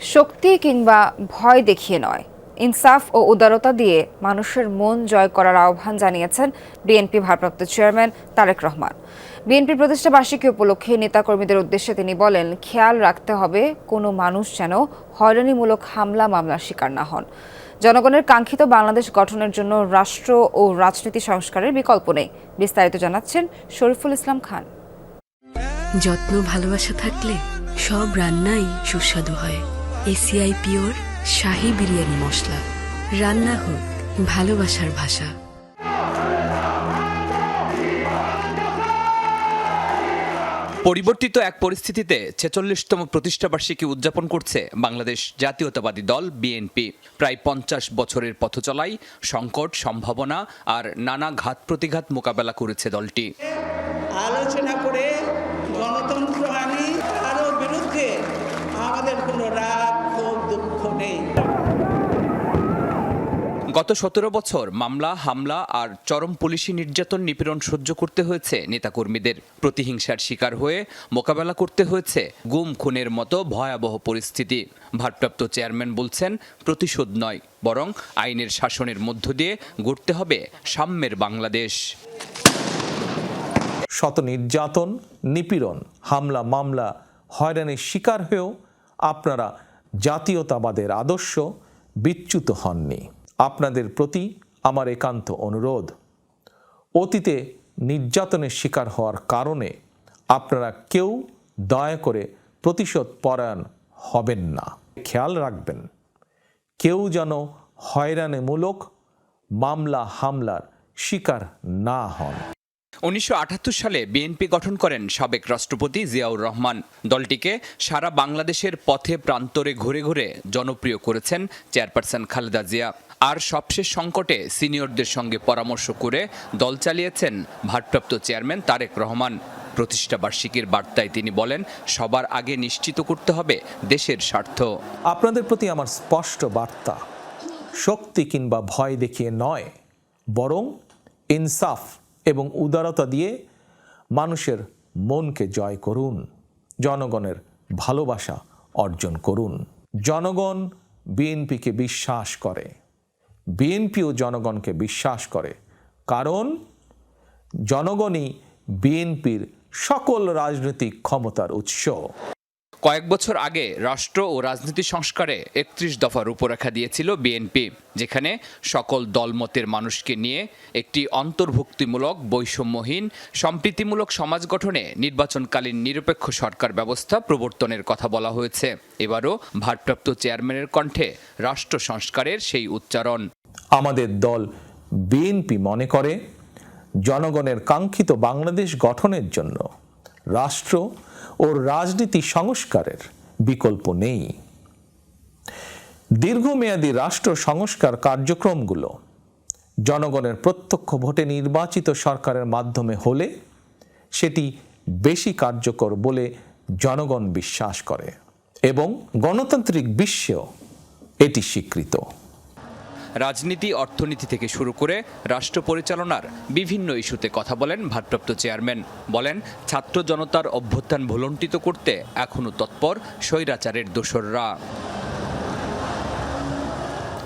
শক্তি কিংবা ভয় দেখিয়ে নয়, ইনসাফ ও উদারতা দিয়ে মানুষের মন জয় করার আহ্বান জানিয়েছেন বিএনপি ভারপ্রাপ্ত চেয়ারম্যান তারেক রহমান। বিএনপি প্রতিষ্ঠা বার্ষিকী উপলক্ষে নেতাকর্মীদের উদ্দেশ্যে তিনি বলেন, খেয়াল রাখতে হবে কোনো মানুষ যেন হয়রানিমূলক হামলা মামলার শিকার না হন। জনগণের কাঙ্ক্ষিত বাংলাদেশ গঠনের জন্য রাষ্ট্র ও রাজনীতি সংস্কারের বিকল্প নেই। বিস্তারিত জানাচ্ছেন শরীফুল ইসলাম খান। যত্ন ভালোবাসা থাকলে সব রান্নাই সুস্বাদু হয়। এসিআই পিওর শাহী বিরিয়ানি মশলা, রান্না হোক ভালোবাসার ভাষা। পরিবর্তিত এক পরিস্থিতিতে ৪৬তম প্রতিষ্ঠাবার্ষিকী উদযাপন করছে বাংলাদেশ জাতীয়তাবাদী দল বিএনপি। প্রায় ৫০ বছরের পথ চলাই সংকট, সম্ভাবনা আর নানা ঘাত প্রতিঘাত মোকাবেলা করেছে দলটি। আলোচনা করে গণতন্ত্র আনি, কারো বিরুদ্ধে আমাদের কোনো রাগ ক্ষোভ দুঃখ নেই। গত ১৭ বছর মামলা, হামলা আর চরম পুলিশি নির্যাতন, নিপীড়ন সহ্য করতে হয়েছে নেতাকর্মীদের। প্রতিহিংসার শিকার হয়ে মোকাবেলা করতে হয়েছে গুম খুনের মতো ভয়াবহ পরিস্থিতি। ভারপ্রাপ্ত চেয়ারম্যান বলছেন, প্রতিশোধ নয়, বরং আইনের শাসনের মধ্য দিয়ে গড়তে হবে সাম্যের বাংলাদেশ। শত নির্যাতন, নিপীড়ন, হামলা, মামলা, হয়রানির শিকার হয়েও আপনারা জাতীয়তাবাদের আদর্শ বিচ্যুত হননি। আপনাদের প্রতি আমার একান্ত অনুরোধ, অতীতে নির্যাতনের শিকার হওয়ার কারণে আপনারা কেউ দয়া করে প্রতিশোধ পরায়ণ হবেন না। খেয়াল রাখবেন, কেউ যেন হয়রানিমূলক মামলা, হামলার শিকার না হন। ১৯৭৮ সালে বিএনপি গঠন করেন সাবেক রাষ্ট্রপতি জিয়াউর রহমান। দলটিকে সারা বাংলাদেশের পথে প্রান্তরে ঘুরে ঘুরে জনপ্রিয় করেছেন চেয়ারপারসন খালেদা জিয়া। আর সবশেষ সংকটে সিনিয়রদের সঙ্গে পরামর্শ করে দল চালিয়েছেন ভারপ্রাপ্ত চেয়ারম্যান তারেক রহমান। প্রতিষ্ঠা বার্ষিকীর বার্তায় তিনি বলেন, সবার আগে নিশ্চিত করতে হবে দেশের স্বার্থ। আপনাদের প্রতি আমার স্পষ্ট বার্তা, শক্তি কিংবা ভয় দেখিয়ে নয়, বরং ইনসাফ এবং উদারতা দিয়ে মানুষের মনকে জয় করুন, জনগণের ভালোবাসা অর্জন করুন। জনগণ বিএনপিকে বিশ্বাস করে, বিএনপিও জনগণকে বিশ্বাস করে, কারণ জনগণই বিএনপির সকল রাজনৈতিক ক্ষমতার উৎস। কয়েক বছর আগে রাষ্ট্র ও রাজনীতি সংস্কারে ৩১ দফা রূপরেখা দিয়েছিল বিএনপি, যেখানে সকল দলমতের মানুষকে নিয়ে একটি অন্তর্ভুক্তিমূলক, বৈষম্যহীন, সম্প্রীতিমূলক সমাজ গঠনে নির্বাচনকালীন নিরপেক্ষ সরকার ব্যবস্থা প্রবর্তনের কথা বলা হয়েছে। এবারও ভারপ্রাপ্ত চেয়ারম্যানের কণ্ঠে রাষ্ট্র সংস্কারের সেই উচ্চারণ। আমাদের দল বিএনপি মনে করে, জনগণের কাঙ্ক্ষিত বাংলাদেশ গঠনের জন্য রাষ্ট্র ও রাজনীতি সংস্কারের বিকল্প নেই। দীর্ঘমেয়াদী রাষ্ট্র সংস্কার কার্যক্রমগুলো জনগণের প্রত্যক্ষ ভোটে নির্বাচিত সরকারের মাধ্যমে হলে সেটি বেশি কার্যকর বলে জনগণ বিশ্বাস করে এবং গণতান্ত্রিক বিশ্বেও এটি স্বীকৃত। রাজনীতি, অর্থনীতি থেকে শুরু করে রাষ্ট্র পরিচালনার বিভিন্ন ইস্যুতে কথা বলেন ভারপ্রাপ্ত চেয়ারম্যান। বলেন, ছাত্র জনতার অভ্যুত্থান ভুলণ্ঠিত করতে এখনও তৎপর স্বৈরাচারের দোসররা।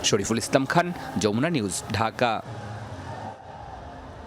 শরীফুল ইসলাম খান, যমুনা নিউজ, ঢাকা।